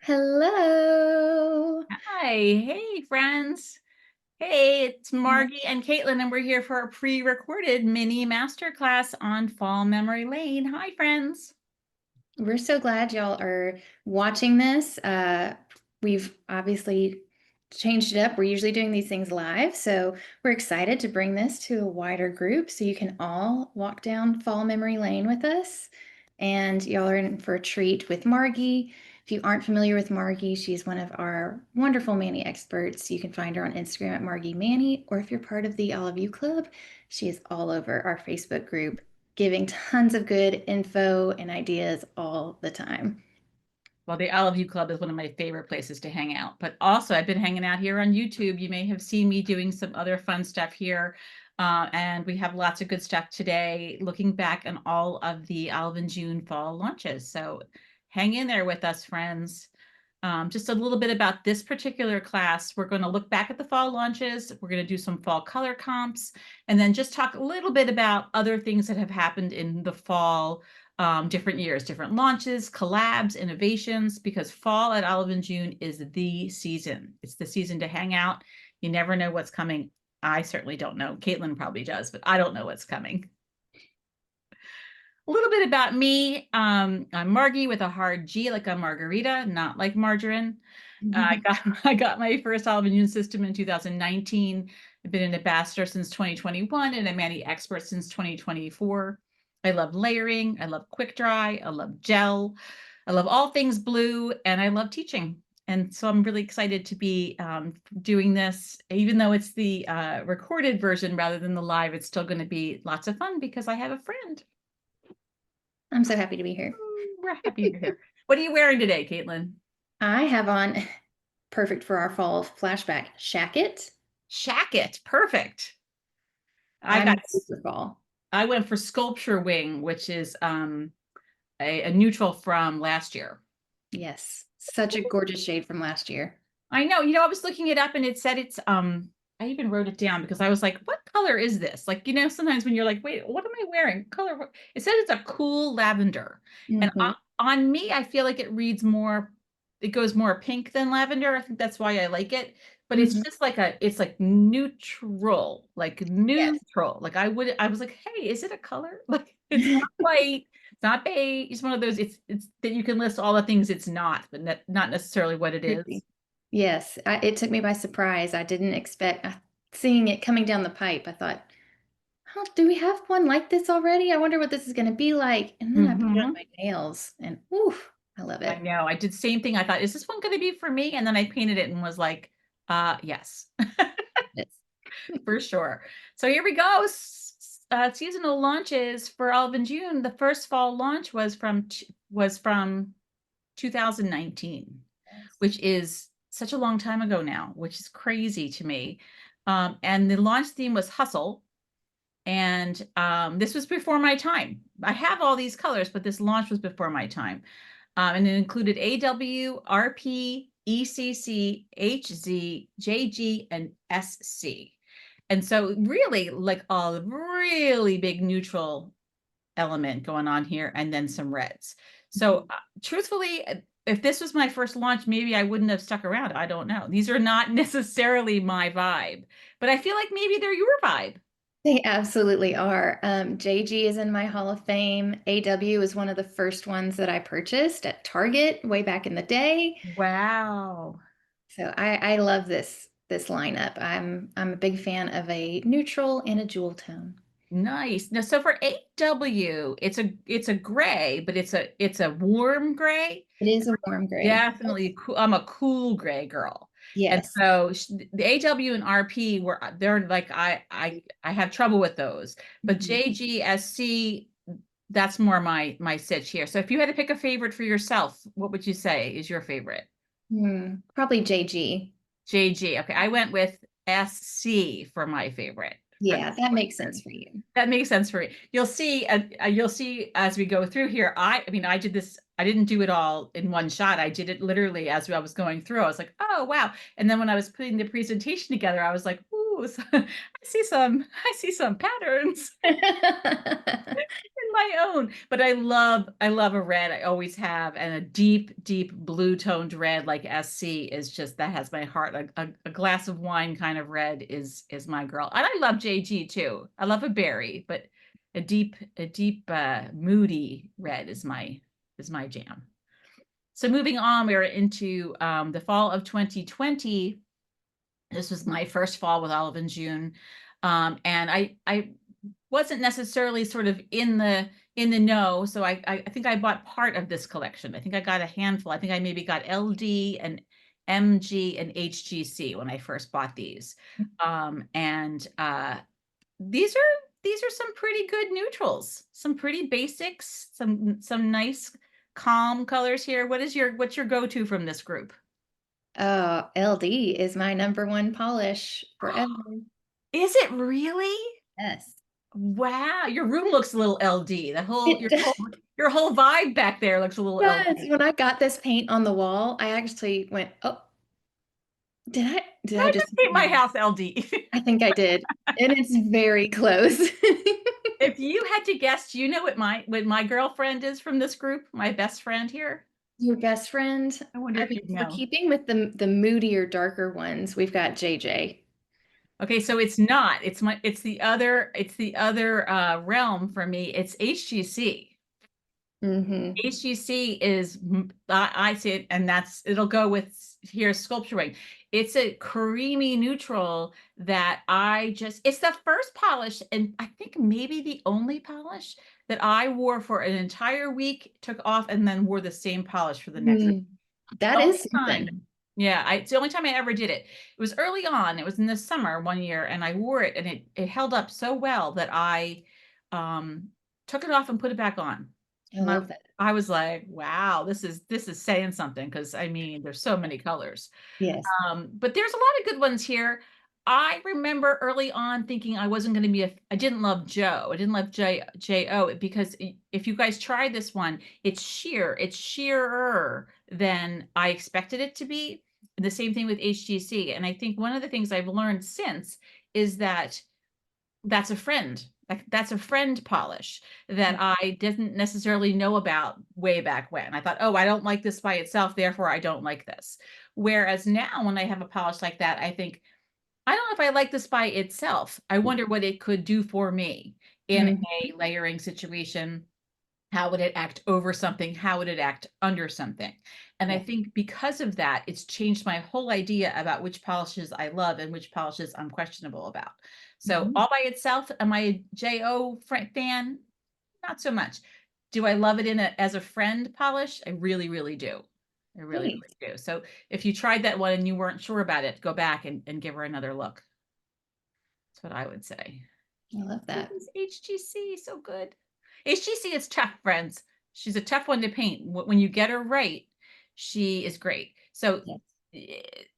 Hello. Hi, hey friends. Hey, it's Margie and Caitlin, and we're here for a pre-recorded mini masterclass on Fall Memory Lane. Hi, friends. We're so glad y'all are watching this. We've obviously changed it up. We're usually doing these things live, so we're excited to bring this to a wider group so you can all walk down Fall Memory Lane with us. And y'all are in for a treat with Margie. If you aren't familiar with Margie, she's one of our wonderful Manny experts. You can find her on Instagram at Margie Manny, or if you're part of the All of You Club, she is all over our Facebook group giving tons of good info and ideas all the time. Well, the All of You Club is one of my favorite places to hang out, but also I've been hanging out here on YouTube. You may have seen me doing some other fun stuff here. And we have lots of good stuff today, looking back on all of the Olive and June fall launches. So hang in there with us, friends. Just a little bit about this particular class. We're going to look back at the fall launches. We're going to do some fall color comps, and then just talk a little bit about other things that have happened in the fall, different years, different launches, collabs, innovations, because fall at Olive and June is the season. It's the season to hang out. You never know what's coming. I certainly don't know. Caitlin probably does, but I don't know what's coming. A little bit about me. I'm Margie with a hard G, like a margarita, not like margarine. I got I got my first olive immune system in 2019. I've been an ambassador since 2021 and a Manny expert since 2024. I love layering. I love quick dry. I love gel. I love all things blue, and I love teaching. And so I'm really excited to be doing this, even though it's the recorded version rather than the live. It's still going to be lots of fun because I have a friend. I'm so happy to be here. We're happy you're here. What are you wearing today, Caitlin? I have on, perfect for our fall flashback, shacket. Shacket. Perfect. I I'm got ready for fall. I went for sculpture wing, which is a neutral from last year. Yes, such a gorgeous shade from last year. I know, I was looking it up and it said it's I even wrote it down because I was like, what color is this? Like, sometimes when you're like, wait, what am I wearing? Color. It says it's a cool lavender. And Mhm. on me, I feel like it goes more pink than lavender. I think that's why I like it. But it's Mhm. just it's like neutral, like Yes, neutral. Like I was like, hey, is it a color? Like it's not white, it's not beige. It's one of those, it's that you can list all the things it's not, but not necessarily what it is. crazy. Yes, it took me by surprise. I didn't expect seeing it coming down the pipe. I thought, oh, do we have one like this already? I wonder what this is going to be like. And then I put it on Hmm. my nails, and oof, I love I it. know. I did the same thing. I thought, is this one going to be for me? And then I painted it and was like, yes, Yes. for sure. So here we go. Seasonal launches for Olive and June. The first fall launch was from 2019, which is such a long time ago now, which is crazy to me. And the launch theme was hustle. And this was before my time. I have all these colors, but this launch was before my time. And it included AW, RP, ECC, HZ, JG, and SC. And so really like a really big neutral element going on here and then some reds. So truthfully, if this was my first launch, maybe I wouldn't have stuck around. I don't know. These are not necessarily my vibe, but I feel like maybe they're your vibe. They absolutely are. JG is in my Hall of Fame. AW is one of the first ones that I purchased at Target way back in the day. Wow. So I love this lineup. I'm a big fan of a neutral and a jewel tone. Nice. Now, so for AW, it's a gray, but it's a warm gray. It is a warm gray. Definitely cool. I'm a cool gray girl. And Yes. so the AW and RP they're like I have trouble with those. But Mhm. JGSC, that's more my sitch here. So if you had to pick a favorite for yourself, what would you say is your favorite? Probably JG. JG. Okay, I went with SC for my favorite for Yeah, this that makes sense question. for you. That makes sense for me. You'll see as we go through here. I mean, I did this. I didn't do it all in one shot. I did it literally as I was going through. I was like, oh wow. And then when I was putting the presentation together, I was like, ooh, I see some patterns in my own. But I love a red. I always have, and a deep blue toned red like SC is just that has my heart. A glass of wine kind of red is my girl. And I love JG too. I love a berry, but a deep moody red is my jam. So moving on, we're into the fall of 2020. This was my first fall with Olive and June. And I wasn't necessarily sort of in the know. So I think I bought part of this collection. I think I got a handful. I think I maybe got LD and MG and HGC when I first bought these. And these are some pretty good neutrals, some pretty basics, some nice calm colors here. What's your go-to from this group? Oh, LD is my number one polish forever. Is it really? Yes. Wow, your room looks a little LD. The whole It does. your whole vibe back there looks a little LD. When I got this paint on the wall, I actually went, "Oh, did I I just just paint my house LD. I think I did." And it's very close. If you had to guess, do you know what my girlfriend is from this group? My best friend here? Your best friend, I wonder I if mean, you if we're know. keeping with the moodier, darker ones, we've got JJ. Okay, so it's not. It's the other realm for me. It's HGC. Hmm. HGC is I see it, and it'll go with here sculpture wing. It's a creamy neutral that it's the first polish, and I think maybe the only polish that I wore for an entire week, took off, and then wore the same polish for the next That only is something. time. Yeah, it's the only time I ever did it. It was early on. It was in the summer one year, and I wore it, and it held up so well that I um took it off and put it back on. I And love that. I was like, wow, this is saying something, because I mean, there's so many colors. Yes. But there's a lot of good ones here. I remember early on thinking I wasn't going to be I didn't love Joe. I didn't love J-O, because if you guys tried this one, it's sheerer than I expected it to be. And the same thing with HGC. And I think one of the things I've learned since is that that's a friend. Like, that's a friend polish that I didn't necessarily know about way back when. I thought, oh, I don't like this by itself, therefore I don't like this. Whereas now, when I have a polish like that, I think, I don't know if I like this by itself. I wonder what it could do for me in Mhm. a layering situation. How would it act over something? How would it act under something? And I Yeah. think because of that, it's changed my whole idea about which polishes I love and which polishes I'm questionable about. So Mhm. all by itself, am I a JO fan? Not so much. Do I love it as a friend polish? I really, really do. I really, Nice. really do. So if you tried that one and you weren't sure about it, go back and give her another look. That's what I would say. I love that. This HGC, so good. HGC is tough, friends. She's a tough one to paint. When you get her right, she is great. So Yes.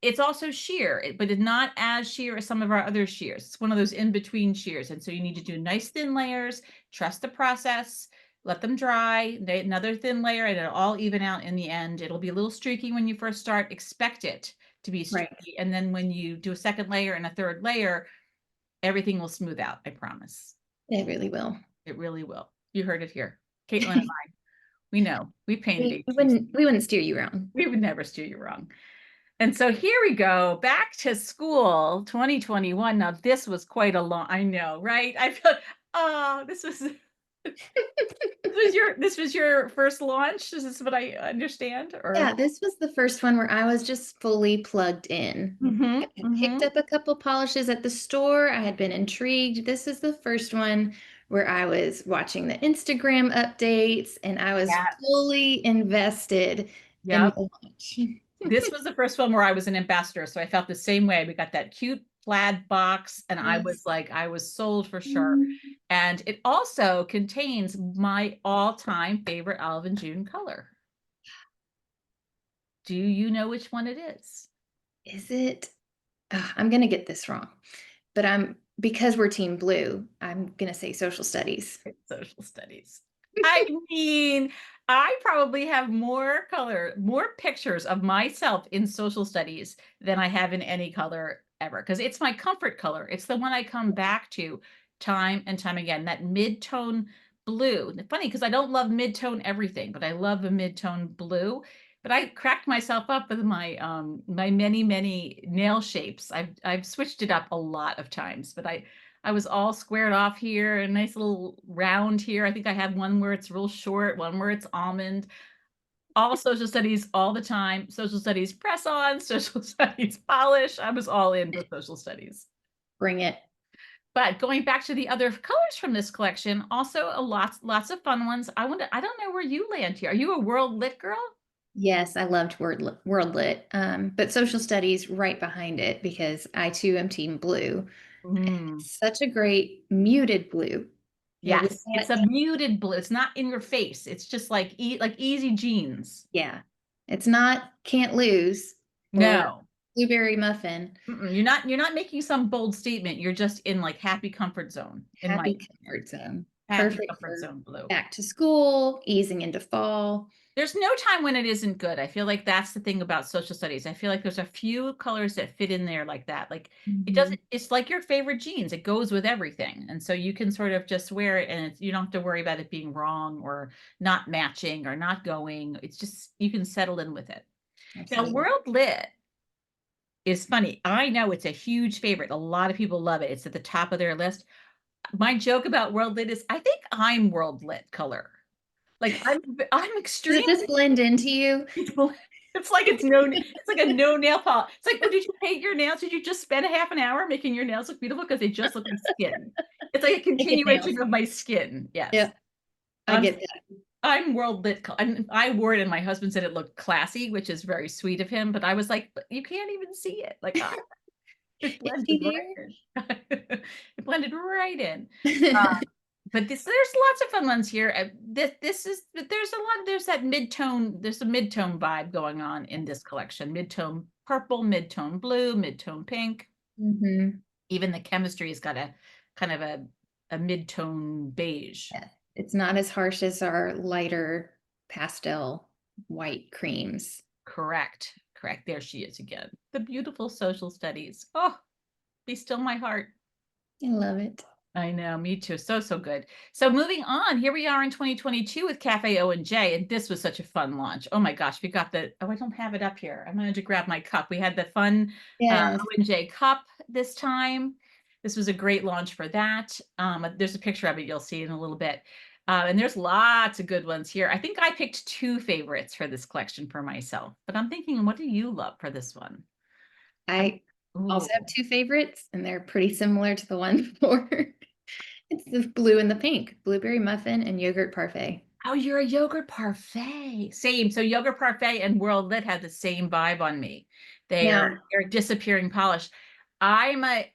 it's also sheer, but it's not as sheer as some of our other sheers. It's one of those in-between sheers. And so you need to do nice thin layers, trust the process, let them dry, another thin layer, and it'll all even out in the end. It'll be a little streaky when you first start. Expect it to be Right. streaky. And then when you do a second layer and a third layer, everything will smooth out, I promise. It really will. It really will. You heard it here. Caitlin and I, we know. We painted We HGC. wouldn't steer you wrong. We would never steer you wrong. And so here we go, back to school 2021. Now, this was quite a long, I know, right? I feel, oh, this was your first launch. Is this what I understand? Or Yeah, this was the first one where I was just fully plugged in. I had picked mm-hmm. up a couple polishes at the store. I had been intrigued. This is the first one where I was watching the Instagram updates and I was Yeah. fully invested in Yep. the launch. This was the first one where I was an ambassador, so I felt the same way. We got that cute plaid box, and I was Yes. like, I was sold for sure. And it also contains my all-time favorite Olive and June color. Do you know which one it is? Is it? I'm gonna get this wrong, but because we're Team Blue, I'm gonna say social studies. It's social studies. I mean, I probably have more pictures of myself in social studies than I have in any color ever because it's my comfort color. It's the one I come back to time and time again, that mid-tone blue. Funny because I don't love mid-tone everything, but I love a mid-tone blue. But I cracked myself up with my many nail shapes. I've switched it up a lot of times, but I was all squared off here, a nice little round here. I think I have one where it's real short, one where it's almond. All social studies all the time. Social studies press on, social studies polish. I was all in for social studies. Bring it. But going back to the other colors from this collection, also a lots of fun ones. I don't know where you land here. Are you a world lit girl? Yes, I loved World Lit, but social studies right behind it because I too am team blue. Mm, It's such a great muted blue. With yes, it's that, a muted blue. It's not in your face. It's just like easy jeans. yeah, it's not Can't Lose or No. Blueberry Muffin. You're not making some bold statement. You're just in like happy comfort zone, in my Happy opinion. comfort zone. Happy Perfect comfort for zone blue. back to school, easing into fall. There's no time when it isn't good. I feel like that's the thing about social studies. I feel like there's a few colors that fit in there like that. Like it Mhm. doesn't, it's like your favorite jeans. It goes with everything. And so you can sort of just wear it and you don't have to worry about it being wrong or not matching or not going. It's just, you can settle in with it. Now, Absolutely. World Lit is funny. I know it's a huge favorite. A lot of people love it. It's at the top of their list. My joke about World Lit is I think I'm World Lit color. Like I'm Does it extremely just blend into you? it's like it's like a no nail polish. It's like, oh, did you paint your nails? Did you just spend a half an hour making your nails look beautiful? Because they just look like skin. It's like a Naked nails. continuation of my skin. Yes. Yep, I I'm get that. I'm world lit. I wore it and my husband said it looked classy, which is very sweet of him. But I was like, but you can't even see it. Like it Is blended she right in. It blended right in. there? But there's lots of fun ones here. This is there's a lot there's that mid-tone there's a mid-tone vibe going on in this collection. Mid-tone purple, mid-tone blue, mid-tone pink. hmm Even the chemistry has got a kind of a mid-tone beige. Yeah. It's not as harsh as our lighter pastel white creams. Correct. Correct. There she is again. The beautiful social studies. Oh, be still my heart. I love it. I know, me too. So good. So moving on, here we are in 2022 with Cafe O and J, and this was such a fun launch. Oh my gosh, we got I don't have it up here. I wanted to grab my cup. We had the fun O Yes. and J cup this time. This was a great launch for that. There's a picture of it you'll see in a little bit. And there's lots of good ones here. I think I picked two favorites for this collection for myself, but I'm thinking, what do you love for this one? I, I ooh. also have two favorites, and they're pretty similar to the one before. It's the blue and the pink, blueberry muffin and yogurt parfait. Oh, you're a yogurt parfait. Same. So yogurt parfait and World Lit have the same vibe on me. Now, They're disappearing polish. I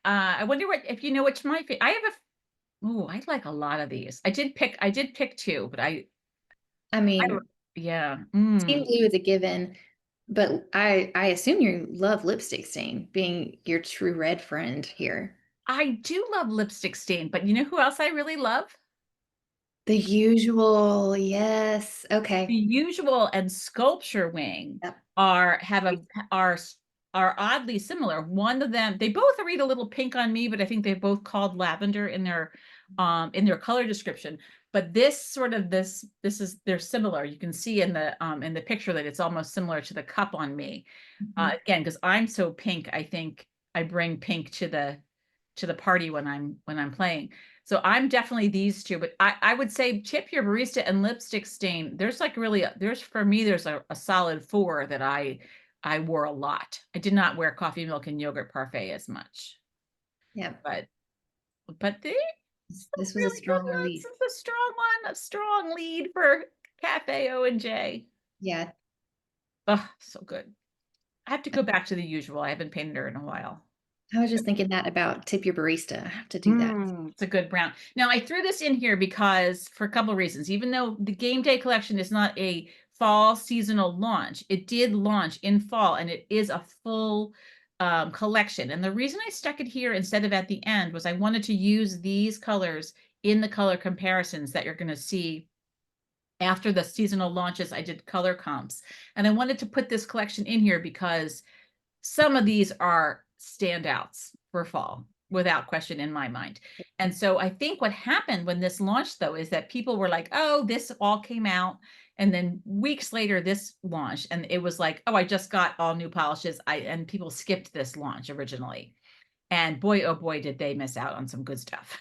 wonder what if you know which my favorite. I have I like a lot of these. I did pick two, but I I mean, yeah. team blue is a given, but I assume you love lipstick stain, being your true red friend here. I do love lipstick stain, but you know who else I really love? The usual, yes. The Okay. usual and sculpture wing Yep. are have a are oddly similar. One of them, they both read a little pink on me, but I think they both called lavender in their color description. But this is they're similar. You can see in the picture that it's almost similar to the cup on me. Mhm. Again, because I'm so pink, I think I bring pink to the party when I'm playing. So I'm definitely these two, but I would say Tip Your Barista and Lipstick Stain. There's like really there's for me there's a solid four that I wore a lot. I did not wear coffee milk and yogurt parfait as much, Yep. but they some This was a really good strong ones. release. It's a strong one, a strong lead for Cafe O and J. Yeah. Oh, so good. I have to go back to the usual. I haven't painted her in a while. I was just thinking that about Tip Your Barista. I have to do that. It's a good brown. Now, I threw this in here because for a couple of reasons. Even though the game day collection is not a fall seasonal launch, it did launch in fall and it is a full collection. And the reason I stuck it here instead of at the end was I wanted to use these colors in the color comparisons that you're going to see after the seasonal launches. I did color comps and I wanted to put this collection in here because some of these are standouts for fall, without question in my mind. And so I think what happened when this launched, though, is that people were like, oh, this all came out. And then weeks later, this launched, and it was like, oh, I just got all new polishes. And people skipped this launch originally. And boy, oh boy, did they miss out on some good stuff.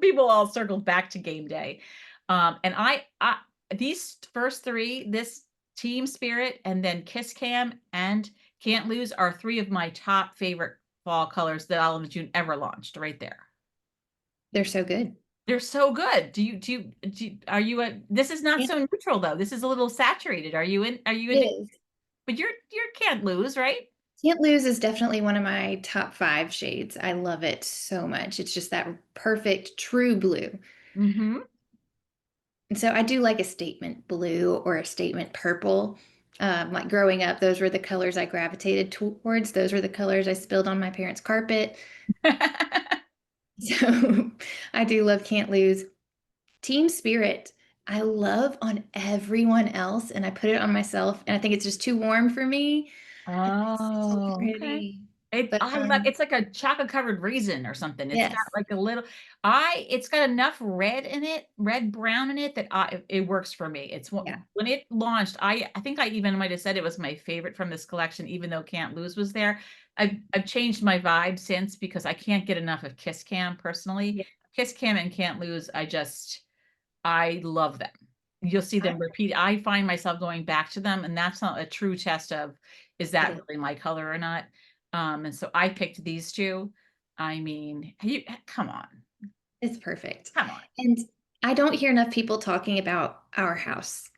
People all circled back to game day. And I these first three, this Team Spirit and then Kiss Cam and Can't Lose, are three of my top favorite fall colors that Olive and June ever launched, right there. They're so good. They're so good. Are you this is not Yeah, so neutral though. This is a little saturated. Are you it into, is. but you're Can't Lose, right? Can't Lose is definitely one of my top five shades. I love it so much. It's just that perfect true blue. Mm-hmm. And so I do like a statement blue or a statement purple. Like growing up, those were the colors I gravitated towards. Those were the colors I spilled on my parents' carpet. So I do love Can't Lose. Team Spirit, I love on everyone else, and I put it on myself, and I think it's just too warm for me. And it's so Oh, okay. pretty. But I love, it's like a chocolate covered raisin or something. It's got yes, like a little, it's got enough red in it, red brown in it, that it works for me. It's yeah, when it launched, I think I even might have said it was my favorite from this collection, even though Can't Lose was there. I've changed my vibe since, because I can't get enough of Kiss Cam personally. yeah. Kiss Cam and Can't Lose, I love them. You'll see I, them repeat. I find myself going back to them, and that's not a true test of, is it that is. really my color or not? And so I picked these two. I mean, come on, It's perfect. come on. And I don't hear enough people talking about our house.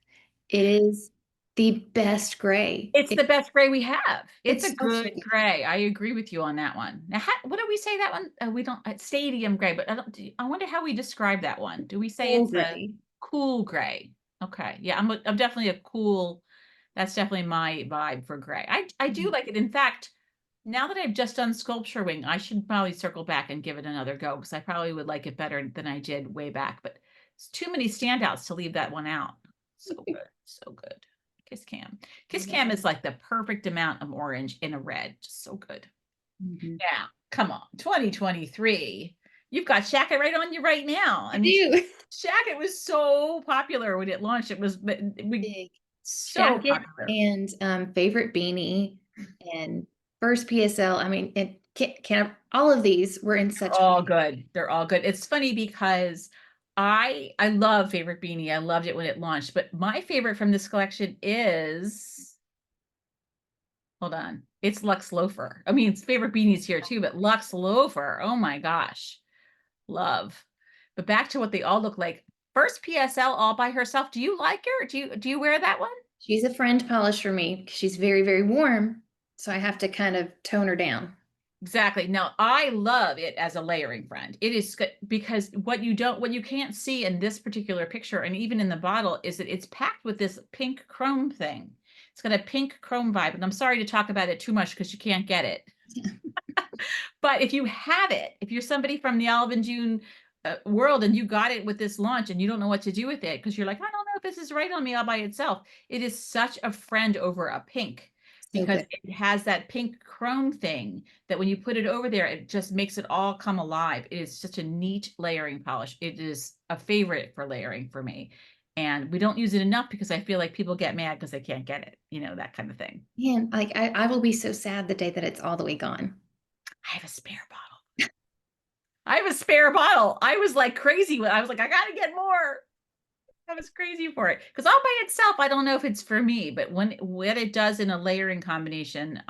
It is the best gray. It's the best gray we have. It's a It's such a good good gray. I agree with you on that one. Now, what do we say that one? We don't, stadium gray, but I wonder how we describe that one. Do we say cool it's a gray. cool gray? Okay. Yeah, I'm definitely a cool, that's definitely my vibe for gray. I do Mhm. like it. In fact, now that I've just done sculpture wing, I should probably circle back and give it another go, because I probably would like it better than I did way back. But it's too many standouts to leave that one out. So good, so good. Kiss Cam. Kiss Cam is like the perfect amount of orange in a red. Just so good. Mhm. Now, come on, 2023. You've got Shacket right on you right now. I I mean, do. Shacket was so popular when it launched. It was Big so jacket popular. and favorite beanie and first PSL. I mean, it can all of these were in such All high. good. They're all good. It's funny because I love Favorite Beanie. I loved it when it launched, but my favorite from this collection is, hold on. It's Lux Loafer. I mean, it's Favorite Beanies here too, but Lux Loafer. Oh my gosh. Love. But back to what they all look like. First PSL all by herself. Do you like her? Do you wear that one? She's a friend polish for me. She's very, very warm, so I have to kind of tone her down. Exactly. Now, I love it as a layering friend. It is good because what you can't see in this particular picture and even in the bottle is that it's packed with this pink chrome thing. It's got a pink chrome vibe. And I'm sorry to talk about it too much because you can't get it. But if you have it, if you're somebody from the Olive and June world and you got it with this launch and you don't know what to do with it because you're like, I don't know if this is right on me all by itself, it is such a friend over a pink, So because good. it has that pink chrome thing that when you put it over there, it just makes it all come alive. It is such a neat layering polish. It is a favorite for layering for me. And we don't use it enough because I feel like people get mad because they can't get it, that kind of thing. Man, like I will be so sad the day that it's all the way gone. I have a spare bottle. I have a spare bottle. I was like crazy when I was like, I gotta get more. I was crazy for it because all by itself, I don't know if it's for me, but when what it does in a layering combination,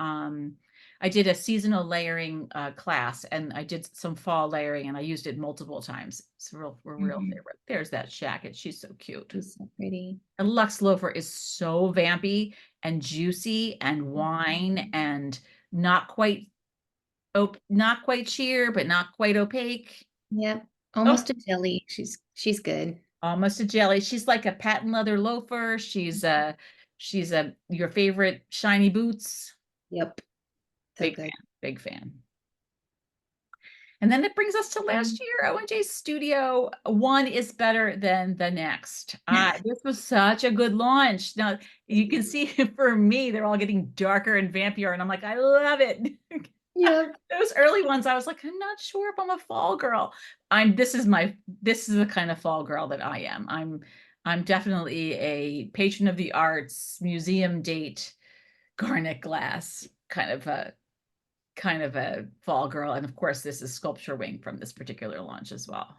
I did a seasonal layering class and I did some fall layering and I used it multiple times. It's a real Mhm. favorite. There's that Shacket. She's so cute. She's so pretty. And Lux Loafer is so vampy and juicy and wine and not quite not quite sheer, but not quite opaque. Yep. Oh, Almost a jelly. She's good. almost a jelly. She's like a patent leather loafer. She's a your favorite shiny boots. Yep. So Big good. fan, big fan. And then it brings us to last Um, year. ONJ Studio. One is better than the next. This was such a good launch. Now you can see for me, they're all getting darker and vampier, and I'm like, I love it. Yeah. Those early ones, I was like, I'm not sure if I'm a fall girl. This is the kind of fall girl that I am. I'm definitely a patron of the arts, museum date, garnet glass kind of a fall girl. And of course, this is sculpture wing from this particular launch as well.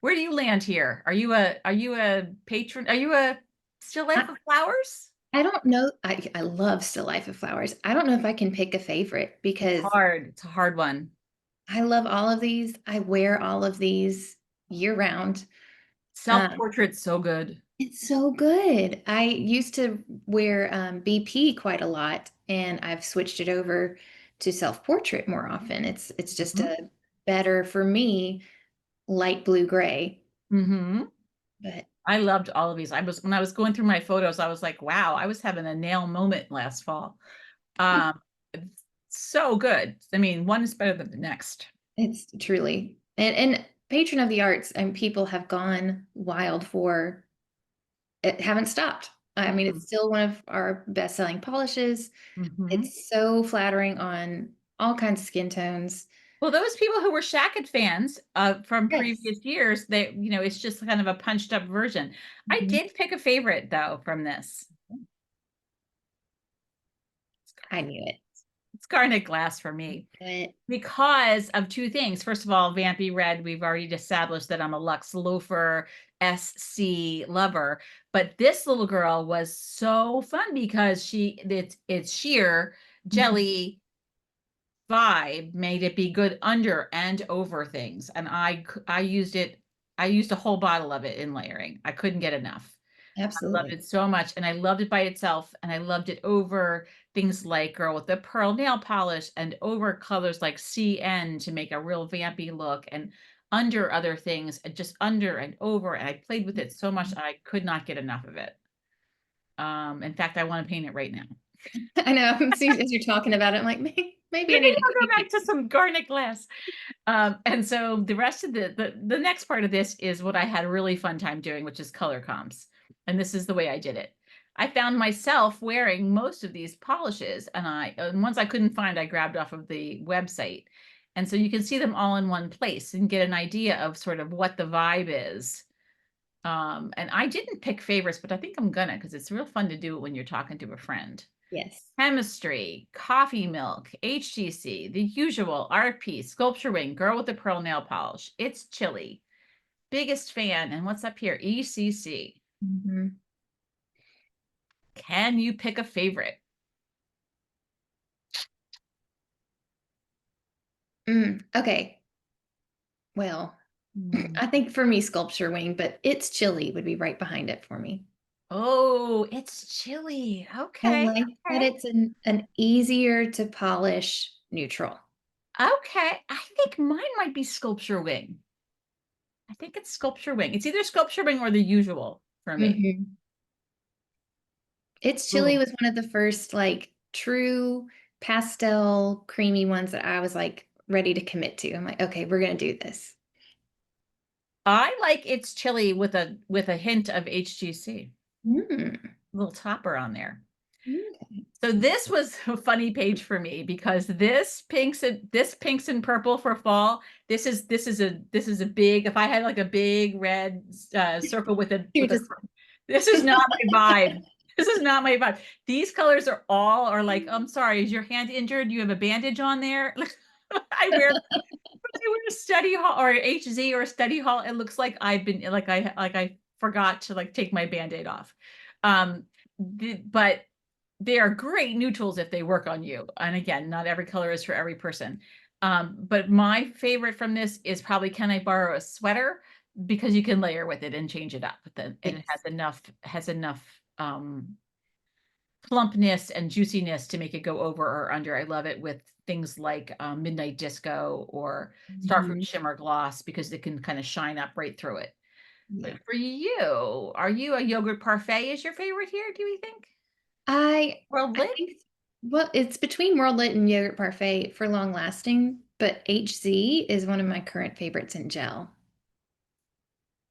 Where do you land here? Are you a patron? Are you a still life I, of flowers? I don't know. I love Still Life of Flowers. I don't know if I can pick a favorite It's because hard. It's a hard one. I love all of these. I wear all of these year round. Um, Self-portrait's so good. it's so good. I used to wear BP quite a lot, and I've switched it over to self-portrait more often. It's just Mhm. a better for me light blue gray. Mhm. But I loved all of these. When I was going through my photos, I was like, wow, I was having a nail moment last fall. It's so good. I mean, one is better than the next. it's truly and patron of the arts and people have gone wild for it, haven't stopped. I mean, it's still one of our best-selling polishes. Mm-hmm. It's so flattering on all kinds of skin tones. Well, those people who were Shacket fans from Yes. previous years, it's just kind of a punched up version. I Mhm. did pick a favorite though from this. I knew it. It's garnet glass for me But because of two things. First of all, Vampy Red, we've already established that I'm a Lux Loafer SC lover, but this little girl was so fun because it's sheer Mhm. jelly vibe made it be good under and over things, and I used it. I used a whole bottle of it in layering. I couldn't get enough. I loved Absolutely. it so much, and I loved it by itself, and I loved it over things like Girl with the Pearl nail polish and over colors like CN to make a real vampy look and under other things and just under and over. And I played with it so much I could not get enough of it. In fact, I want to paint it right now. I know. As you're talking about it, I'm like, maybe I Maybe need to I'll get go back you. to some garnet glass. And so the rest of the next part of this is what I had a really fun time doing, which is color comps. And this is the way I did it. I found myself wearing most of these polishes, and ones I couldn't find, I grabbed off of the website. And so you can see them all in one place and get an idea of sort of what the vibe is. And I didn't pick favorites, but I think I'm gonna because it's real fun to do it when you're talking to a friend. Yes. Chemistry, Coffee Milk, HGC, The Usual, Art Piece, Sculpture Wing, Girl with the Pearl Nail Polish, It's Chilly, Biggest Fan, and what's up here? ECC. Mhm. Can you pick a favorite? Okay. Well, Hmm. I think for me, sculpture wing, but it's chilly would be right behind it for me. Oh, It's Chilly. I Okay, like that okay, it's an easier to polish neutral. okay. I think mine might be Sculpture Wing. I think it's Sculpture Wing. It's either Sculpture Wing or The Usual for me. Mhm. It's chilly Ooh. was one of the first like true pastel creamy ones that I was like ready to commit to. I'm like, okay, we're gonna do this. I like It's Chilly with a hint of HGC. Mm. Little topper on there. Okay. So this was a funny page for me because this pinks and purple for fall. This is a big. If I had like a big red circle You're with a, just this is not my vibe. This is not my vibe. These colors are like. I'm sorry. Is your hand injured? You have a bandage on there. I wear I wear a study hall or HZ or a study hall. It looks like I've been like I forgot to like take my band-aid off. Um, but they are great neutrals if they work on you. And again, not every color is for every person. But my favorite from this is probably Can I Borrow a Sweater? Because you can layer with it and change it up. And it yes. has enough plumpness and juiciness to make it go over or under. I love it with things like Midnight Disco or Starfruit Mhm. Shimmer Gloss because it can kind of shine up right through it. But Yeah. for you, are you a yogurt parfait is your favorite here, do you think? I World I Lit? think well, it's between World Lit and Yogurt Parfait for long lasting, but HZ is one of my current favorites in gel.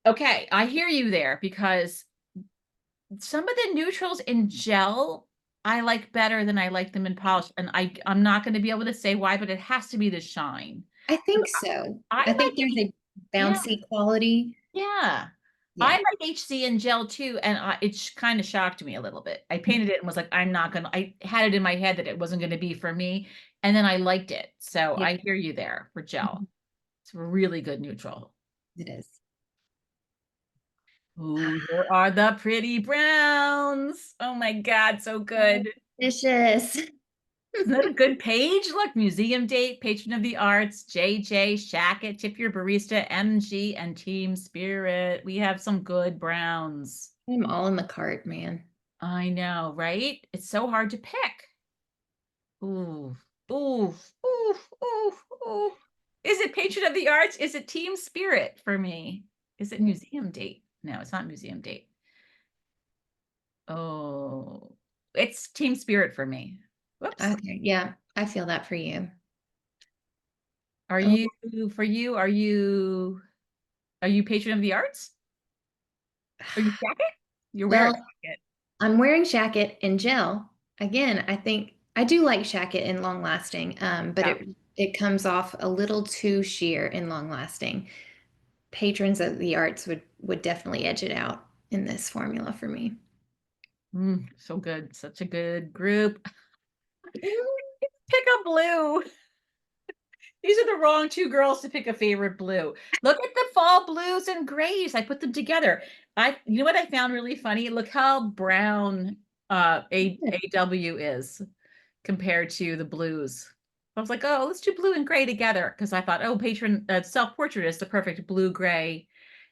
Okay, I hear you there because some of the neutrals in gel I like better than I like them in polish. And I'm not going to be able to say why, but it has to be the shine. I 'Cause think so. I I think like there's a yeah, bouncy quality. yeah. I Yeah. like HC and gel too, and it kind of shocked me a little bit. I painted it and was like, I'm not gonna. I had it in my head that it wasn't gonna be for me, and then I liked it. So Yeah. I hear you there for gel. Mhm. It's a really good neutral. It is. Ooh, here are the pretty browns. Oh my God, so good. Delicious. Isn't that a good page? Look, museum date, patron of the arts, JJ, Shackett, tip your barista, MG, and team spirit. We have some good browns. I'm all in the cart, man. I know, right? It's so hard to pick. Ooh, ooh, ooh, ooh, ooh. Is it patron of the arts? Is it team spirit for me? Is it museum date? No, it's not museum date. Oh, it's team spirit for me. Whoops. Okay. Yeah. I feel that for you. Are Oh, you for you? Are you patron of the arts? Are you jacket? You're wearing well, a jacket. I'm wearing Shacket in gel. Again, I think I do like Shacket in long lasting, but Yeah. it comes off a little too sheer in long lasting. Patrons of the arts would definitely edge it out in this formula for me. So good. Such a good group. Pick a blue. These are the wrong two girls to pick a favorite blue. Look at the fall blues and grays. I put them together. You know what I found really funny? Look how brown AW is compared to the blues. I was like, oh, let's do blue and gray together because I thought, oh, patron self-portrait is the perfect blue gray,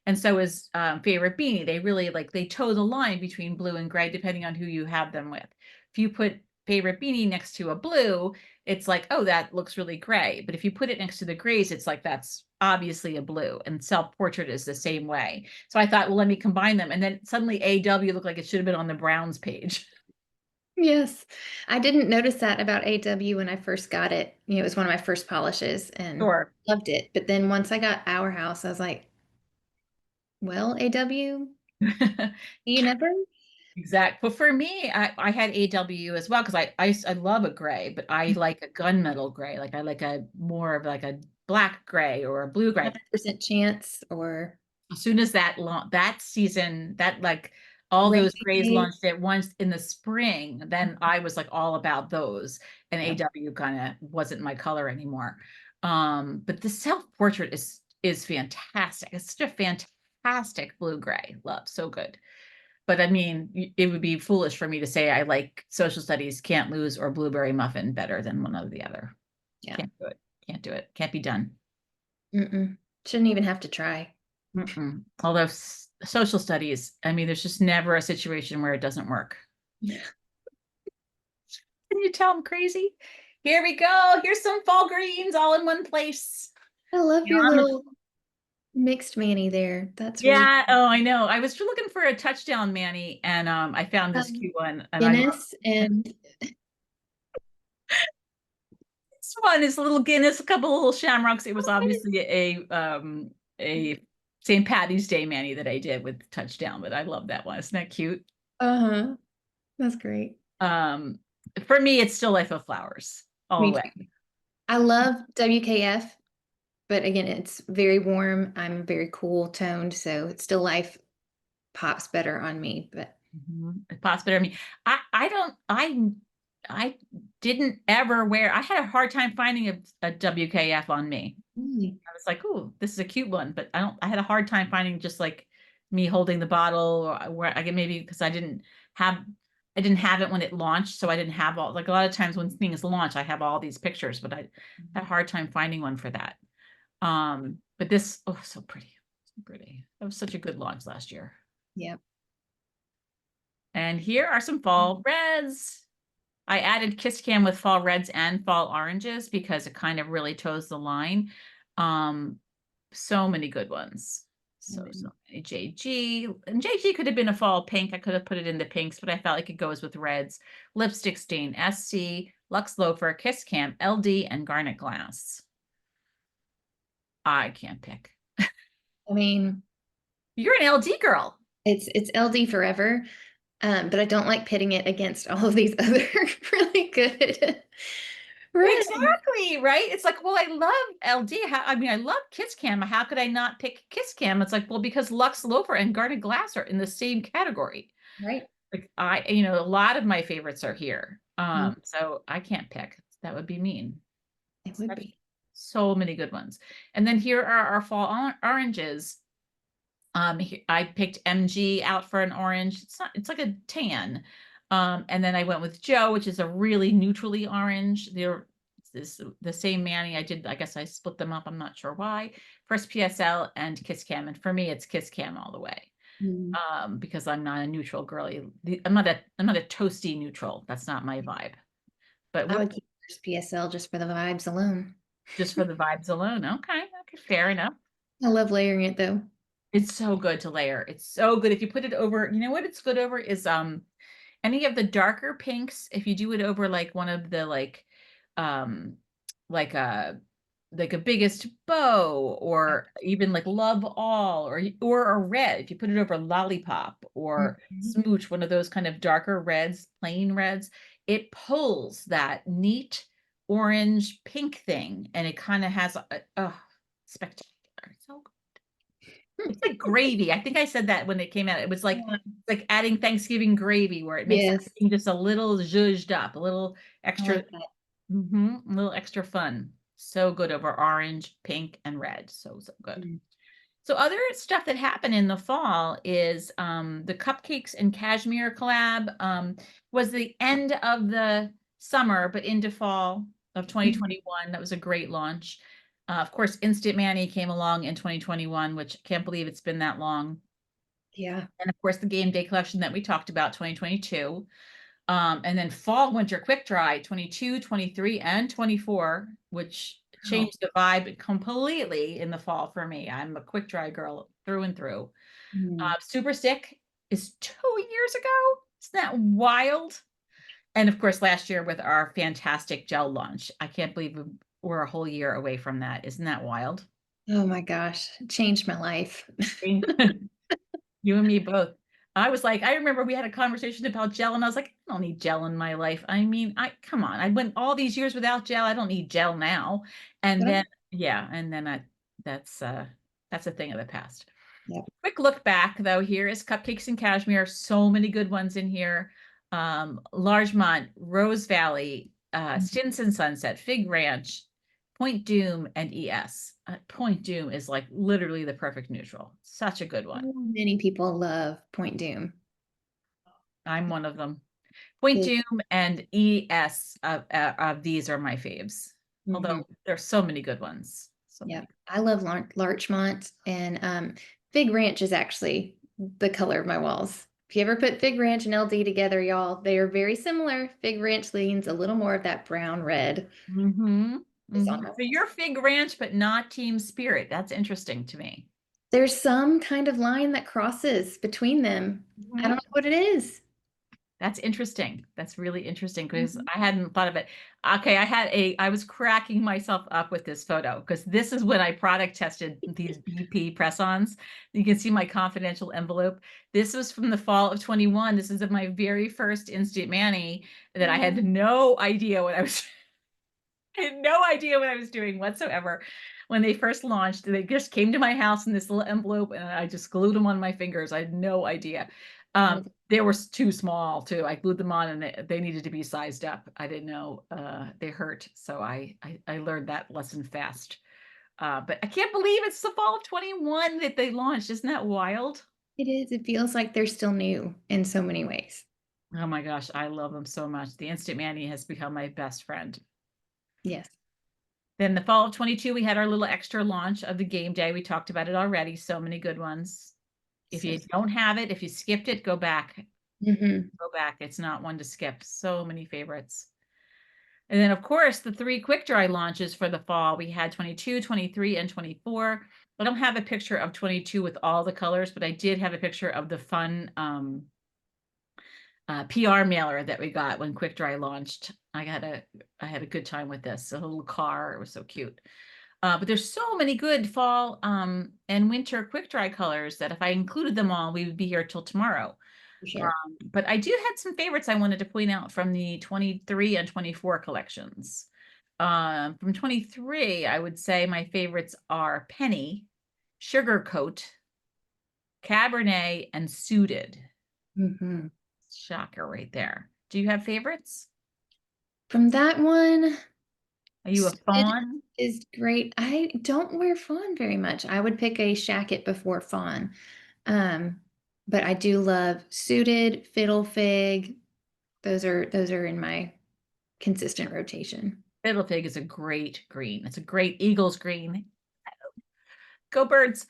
and so is favorite beanie. They really like they toe the line between blue and gray depending on who you have them with. If you put favorite beanie next to a blue, it's like, oh, that looks really gray. But if you put it next to the grays, it's like that's obviously a blue. And self-portrait is the same way. So I thought, well, let me combine them. And then suddenly AW looked like it should have been on the Browns page. Yes. I didn't notice that about AW when I first got it. It was one of my first polishes and Sure. loved it. But then once I got Our House, I was like, well, AW, you never? Exact. But for me, I had AW as well because I love a gray, but I like a gunmetal gray. Like I like a more of like a black gray or a blue gray. 100% chance or As soon as that season, that like all rainy those grays days. launched at once in the spring, then I was like all about those. And Yeah. AW kind of wasn't my color anymore. But the self-portrait is fantastic. It's such a fantastic blue gray. Love, so good. But I mean, it would be foolish for me to say I like social studies, can't lose, or blueberry muffin better than one or the other. Yeah. Can't do it. Can't do it. Can't be done. Mm-mm. Shouldn't even have to try. Mm-mm. Although social studies, I mean, there's just never a situation where it doesn't work. Can you tell I'm crazy? Here we go. Here's some fall greens all in one place. I love You know, your little mixed Manny there. That's really yeah. Oh, I know. I was looking for a touchdown Manny, and I found this um, cute one, and I love Guinness and this one. Is a little Guinness, a couple of little shamrocks. It was obviously a St. Patty's Day Manny that I did with touchdown, but I love that one. Isn't that cute? uh-huh. That's great. Um, for me, it's still Life of Flowers all the Me way. too. I love WKF, but again, it's very warm. I'm very cool toned, so it's still life pops better on me. But It pops better. I mean, I don't I didn't ever wear. I had a hard time finding a WKF on me. mm, I was like, oh, this is a cute one, but I don't. I had a hard time finding just like me holding the bottle, or where I get maybe because have I didn't have it when it launched, so I didn't have all like a lot of times when things launch, I have all these pictures, but I had a hard time finding one for that. But this, oh, so pretty, so pretty. That was such a good launch last year. yep. And here are some fall reds. I added Kiss Cam with fall reds and fall oranges because it kind of really toes the line. Um, so many good ones. So many. JG. And JG could have been a fall pink. I could have put it in the pinks, but I felt like it goes with reds. Lipstick Stain, SC, Lux Loafer, Kiss Cam, LD, and Garnet Glass. I can't pick. I mean, You're an LD girl. it's LD forever. But I don't like pitting it against all of these other really good reds. Exactly, right? It's like, well, I love LD. I mean, I love Kiss Cam. How could I not pick Kiss Cam? It's like, well, because Lux Loafer and Garnet Glass are in the same category. Right. Like a lot of my favorites are here. Mhm. So I can't pick. That would be mean. It would Such be. so many good ones. And then here are our fall oranges. I picked MG out for an orange. It's like a tan. And then I went with Joe, which is a really neutrally orange. They're the same Manny. I guess I split them up. I'm not sure why. First PSL and Kiss Cam. And for me, it's Kiss Cam all the way. Mm. Because I'm not a neutral girly. I'm not a toasty neutral. That's not my vibe. But I we're would keep first PSL just for the vibes alone. just for the vibes alone. Okay, okay, fair enough. I love layering it though. It's so good to layer. It's so good if you put it over. You know what it's good over is any of the darker pinks. If you do it over like one of the um like a like a biggest bow or even like love all or a red. If you put it over lollipop or Mhm. smooch, one of those kind of darker reds, plain reds, it pulls that neat orange pink thing and it kind of has a spectacular. So it's like gravy. I think I said that when it came out. It was Yeah. like adding Thanksgiving gravy where it makes Yes, everything just a little zhuzhed up, a little I extra, like that. a little extra fun. So good over orange, pink, and red. So, so good. Mm. So other stuff that happened in the fall is the Cupcakes and Cashmere collab was the end of the summer, but into fall of Mhm. 2021. That was a great launch. Of course, Instant Manny came along in 2021, which I can't believe it's been that long. Yeah. And of course, the game day collection that we talked about, 2022. And then fall, winter, quick dry, 22, 23, and 24, which Wow. changed the vibe completely in the fall for me. I'm a quick dry girl through and through. Mm. Super Stick is 2 years ago. Isn't that wild? And of course, last year with our fantastic gel launch. I can't believe we're a whole year away from that. Isn't that wild? Oh my gosh, it changed my life. You and me both. I was like, I remember we had a conversation about gel, and I was like, I don't need gel in my life. I mean, I come on, I went all these years without gel. I don't need gel now. And then, yeah, and then that's uh that's a thing of the past. Yep. Quick look back though, here is Cupcakes and Cashmere. So many good ones in here. Largemont, Rose Valley, Stinson Sunset, Fig Ranch, Point Doom, and ES. Point Doom is like literally the perfect neutral. Such a good one. So many people love Point Doom. I'm one of them. Point It, Doom and ES of these are my faves. Although mhm. there's so many good ones. So Yep. many. I love Larchmont and Fig Ranch is actually the color of my walls. If you ever put Fig Ranch and LD together, y'all, they are very similar. Fig Ranch leans a little more of that brown red. Mm-hmm. It's Mm-hmm. on my So you're walls. Fig Ranch, but not Team Spirit. That's interesting to me. There's some kind of line that crosses between them. I don't Mhm. know what it is. That's interesting. That's really interesting because Mhm. I hadn't thought of it. Okay, I was cracking myself up with this photo because this is when I product tested these BP press-ons. You can see my confidential envelope. This was from the fall of 21. This is of my very first Instant Manny that I had no idea what I was I had no idea what I was doing whatsoever. When they first launched, they just came to my house in this little envelope and I just glued them on my fingers. I had no idea. They were too small too. I glued them on and they needed to be sized up. I didn't know they hurt. So I learned that lesson fast. But I can't believe it's the fall of 21 that they launched. Isn't that wild? It is. It feels like they're still new in so many ways. Oh my gosh, I love them so much. The Instant Manny has become my best friend. Yes. Then the fall of 22, we had our little extra launch of the game day. We talked about it already. So many good ones. If So, you don't have it, if you skipped it, go back. mhm. Go back. It's not one to skip. So many favorites. And then, of course, the three quick dry launches for the fall. We had 22, 23, and 24. I don't have a picture of 22 with all the colors, but I did have a picture of the fun PR mailer that we got when quick dry launched. I had a good time with this. A little car. It was so cute. But there's so many good fall and winter quick dry colors that if I included them all, we would be here till tomorrow. For sure. But I do had some favorites I wanted to point out from the 23 and 24 collections. From 23, I would say my favorites are Penny, Sugarcoat, Cabernet, and Suited. Hmm. Shocker right there. Do you have favorites? From that one, Are you a Sid fawn? is great. I don't wear fawn very much. I would pick a shacket before fawn. Um, but I do love suited, fiddle fig. Those are in my consistent rotation. Fiddle Fig is a great green. It's a great Eagles green. Go Birds.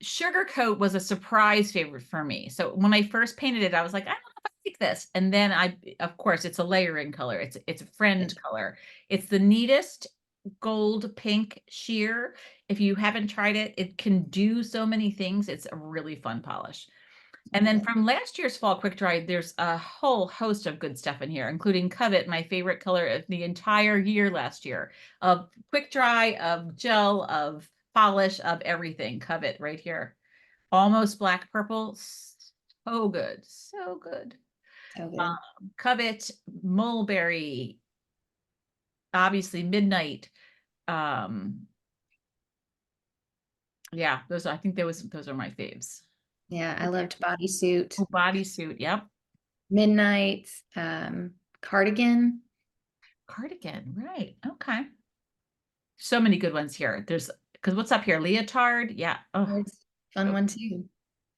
Sugarcoat was a surprise favorite for me. So when I first painted it, I was like, I don't know if I like this. And then of course, it's a layering color. It's a friend color. It's the neatest gold pink sheer. If you haven't tried it, it can do so many things. It's a really fun polish. And then Okay. from last year's fall quick dry, there's a whole host of good stuff in here, including Covet, my favorite color of the entire year last year, of quick dry, of gel, of polish, of everything. Covet right here. Almost black purple. So good. So good. So good. Covet, mulberry, obviously midnight. Um, yeah, I think those are my faves. Yeah, I loved bodysuit, Oh, bodysuit. Yep. midnight, cardigan. Cardigan, right. Okay. So many good ones here. There's because what's up here? Leotard. Yeah. Oh, It's a fun so, one too.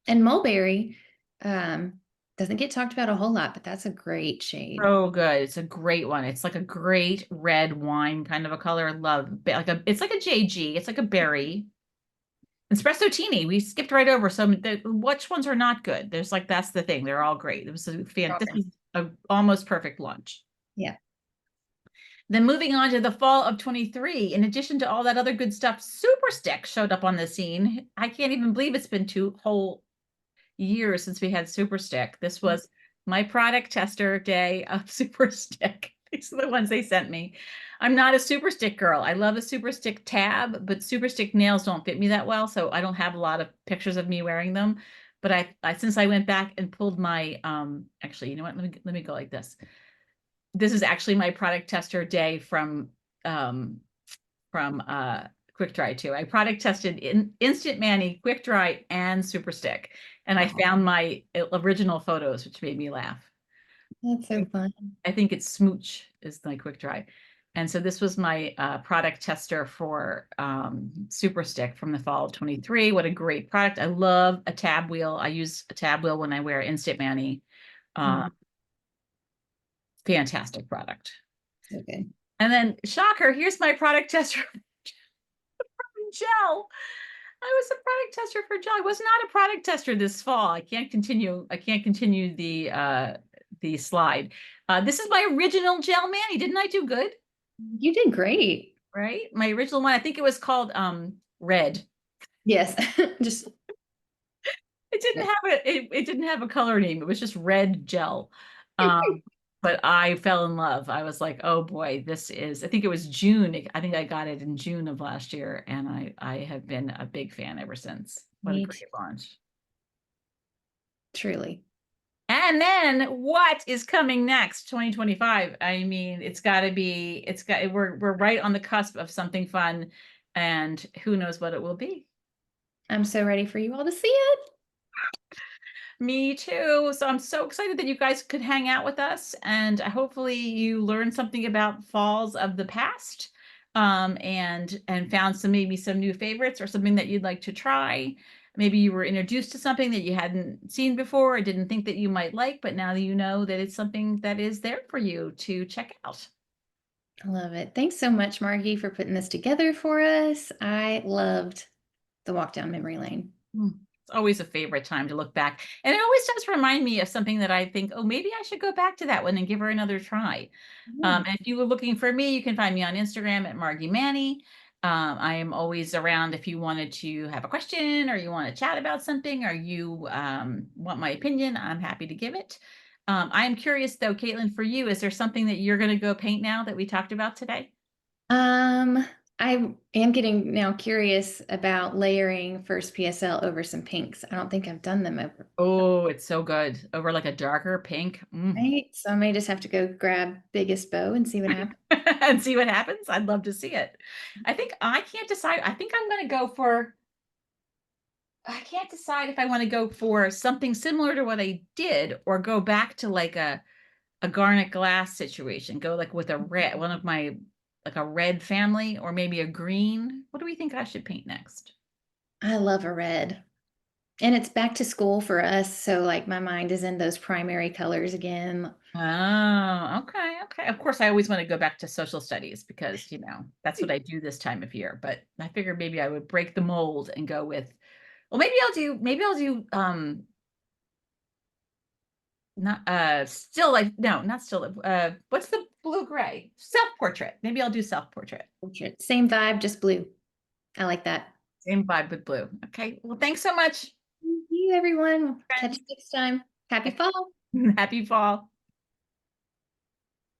And mulberry, um, doesn't get talked about a whole lot, but that's a great shade. so good. It's a great one. It's like a great red wine kind of a color. Love it's like a JG. It's like a berry. Espresso Tini. We skipped right over some. Which ones are not good? There's like that's the thing. They're all great. It was a fan. This was a almost perfect lunch. Yeah, Then moving on to the fall of 23, in addition to all that other good stuff, Super Stick showed up on the scene. I can't even believe it's been 2 whole years since we had Super Stick. This was my product tester day of Super Stick. These are the ones they sent me. I'm not a Super Stick girl. I love a Super Stick tab, but Super Stick nails don't fit me that well, so I don't have a lot of pictures of me wearing them. But I since I went back and pulled my actually, you know what? Let me go like this. This is actually my product tester day um from Quick Dry too. I product tested in Instant Mani, Quick Dry, and Super Stick, and I oh, found my original photos, which made me laugh. that's so fun. I think it's Smooch is my Quick Dry, and so this was my product tester for Super Stick from the fall of 23. What a great product! I love a tab wheel. I use a tab wheel when I wear Instant Mani. Uh, Mhm. Fantastic product. So good. And then, shocker, here's my product tester gel. I was a product tester for gel. I was not a product tester this fall. I can't continue the slide. This is my original gel Manny. Didn't I do good? You did great. Right? My original one. I think it was called Red. Yes, just It didn't have it didn't have a color name. It was just red gel. Um, but I fell in love. I was like, oh boy, this is, I think it was June. I think I got it in June of last year, and I have been a big fan ever since. What a neat. great launch. Truly. And then what is coming next? 2025. I mean, we're right on the cusp of something fun, and who knows what it will be. I'm so ready for you all to see it. Me too. So I'm so excited that you guys could hang out with us, and hopefully you learned something about falls of the past, and found maybe some new favorites or something that you'd like to try. Maybe you were introduced to something that you hadn't seen before or didn't think that you might like, but now that you know that it's something that is there for you to check out. I love it. Thanks so much, Margie, for putting this together for us. I loved the walk down memory lane. It's always a favorite time to look back. And it always does remind me of something that I think, oh, maybe I should go back to that one and give her another try. Yeah, And if you were looking for me, you can find me on Instagram at Margie Manny. I am always around if you wanted to have a question or you want to chat about something or you want my opinion, I'm happy to give it. I am curious though, Caitlin, for you, is there something that you're going to go paint now that we talked about today? I am getting now curious about layering first PSL over some pinks. I don't think I've done them over, Oh, it's so good. Over like a darker pink. Mm. right? So I may just have to go grab biggest bow and see what happens. And see what happens. I'd love to see it. I think I can't decide. I think I'm going to go for, I can't decide if I want to go for something similar to what I did or go back to like a garnet glass situation. Go like with a red, one of my, like a red family or maybe a green. What do we think I should paint next? I love a red. And it's back to school for us, so like my mind is in those primary colors again. Oh, okay, okay. Of course, I always want to go back to social studies because, that's what I do this time of year. But I figured maybe I would break the mold and go with, well, not still like no, not still what's the blue gray? Self-portrait. Maybe I'll do self-portrait. Portrait. Same vibe, just blue. I like that. Same vibe with blue. Okay. Well, thanks so much, Thank you, everyone. Catch friends. you next time. Happy fall. Happy fall.